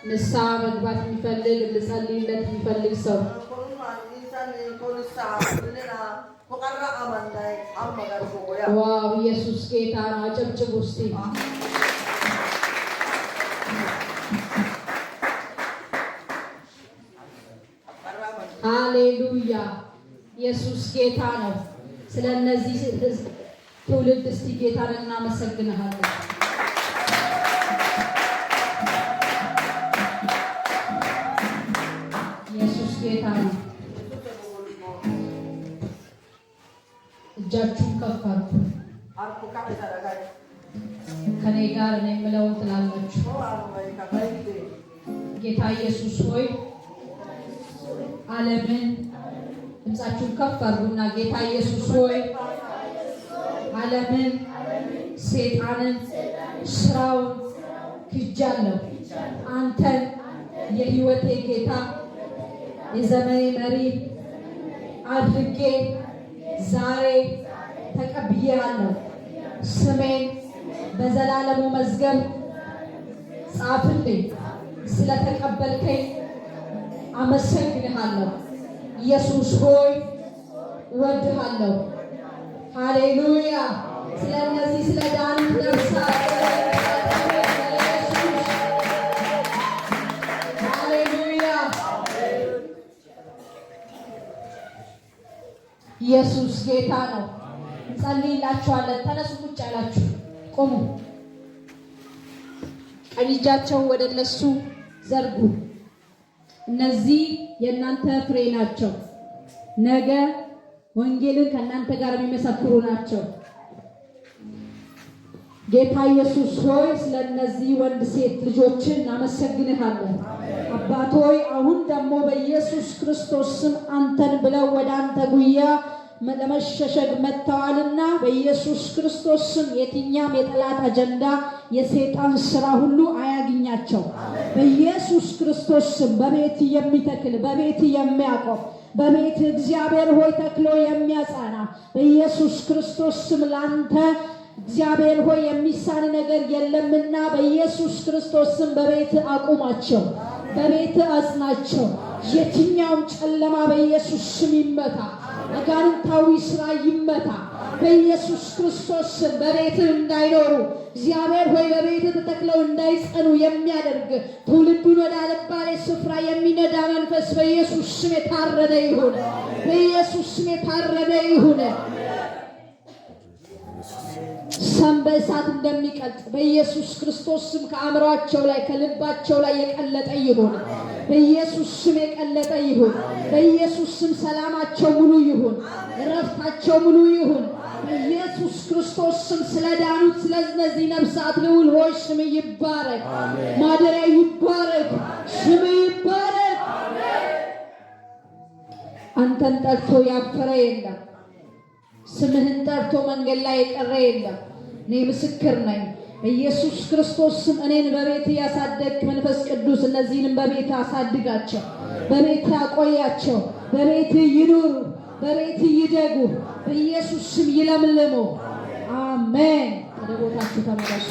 ንስሐ መግባት የሚፈልግ ልጸልይለት የሚፈልግ ሰው ዋው ኢየሱስ ጌታ ነው። አጨብጭቡ እስቲ። ሃሌሉያ ኢየሱስ ጌታ ነው። ስለነዚህ ትውልድ እስቲ ጌታን እናመሰግናለን። ኢየሱስ ጌታ ነው። እጃችሁን ከፍ አድርጉ። ከኔ ጋር እኔ የምለው ትላላችሁ። ጌታ ኢየሱስ ሆይ ዓለምን ድምጻችሁን ከፍ አድርጉና ጌታ ኢየሱስ ሆይ ዓለምን፣ ሰይጣንን፣ ስራውን ክጃለሁ። አንተን የህይወቴ ጌታ የዘመኔ መሪ አድርጌ ዛሬ ተቀብያለሁ። ስሜን በዘላለሙ መዝገብ ጻፍልኝ። ስለተቀበልከኝ አመሰግንሃለሁ። ኢየሱስ ሆይ እወድሃለሁ። ሃሌሉያ። ስለነዚህ ስለ ዳኑት ነፍሳት ሃሌሉያ። ኢየሱስ ጌታ ነው። እንጸልይላችኋለን። ተነሱ፣ ቁጭ ያላችሁ ቆሙ። ቀኝ እጃቸውን ወደ እነሱ ዘርጉ። እነዚህ የእናንተ ፍሬ ናቸው። ነገ ወንጌልን ከእናንተ ጋር የሚመሰክሩ ናቸው። ጌታ ኢየሱስ ሆይ ስለነዚህ ወንድ ሴት ልጆችን እናመሰግንሃለን። አባት ሆይ አሁን ደግሞ በኢየሱስ ክርስቶስ ስም አንተን ብለው ወደ አንተ ጉያ ለመሸሸግ መጥተዋልና በኢየሱስ ክርስቶስ ስም የትኛም የጠላት አጀንዳ የሰይጣን ስራ ሁሉ አያግኛቸው። በኢየሱስ ክርስቶስ ስም በቤት የሚተክል በቤት የሚያቆም በቤት እግዚአብሔር ሆይ ተክሎ የሚያጸና በኢየሱስ ክርስቶስ ስም ላንተ እግዚአብሔር ሆይ የሚሳን ነገር የለምና በኢየሱስ ክርስቶስ ስም በቤት አቁማቸው፣ በቤት አጽናቸው። የትኛውም ጨለማ በኢየሱስ ስም ይመታ፣ አጋንንታዊ ስራ ይመታ በኢየሱስ ክርስቶስ ስም። በቤት እንዳይኖሩ እግዚአብሔር ሆይ በቤት ተተክለው እንዳይጸኑ የሚያደርግ ትውልዱን ወደ አልባሌ ስፍራ የሚነዳ መንፈስ በኢየሱስ ስም የታረደ ይሁን፣ በኢየሱስ ስም የታረደ ይሁን። ሰም በእሳት እንደሚቀልጥ በኢየሱስ ክርስቶስ ስም ከአእምሯቸው ላይ ከልባቸው ላይ የቀለጠ ይሁን፣ በኢየሱስ ስም የቀለጠ ይሁን። በኢየሱስ ስም ሰላማቸው ሙሉ ይሁን፣ እረፍታቸው ሙሉ ይሁን። በኢየሱስ ክርስቶስ ስም ስለዳኑት ስለነዚህ ነፍሳት ልዑል ሆይ ስም ይባረክ፣ ማደሪያ ይባረክ፣ ስም ይባረክ። አንተን ጠርቶ ያፈረ የለም፣ ስምህን ጠርቶ መንገድ ላይ የቀረ የለም። እኔ ምስክር ነኝ። በኢየሱስ ክርስቶስ ስም እኔን በቤት ያሳደግ መንፈስ ቅዱስ እነዚህንም በቤት አሳድጋቸው፣ በቤት አቆያቸው፣ በቤት ይኑሩ፣ በቤት ይደጉ፣ በኢየሱስ ስም ይለምልሙ። አሜን። ወደ ቦታችሁ ተመለሱ።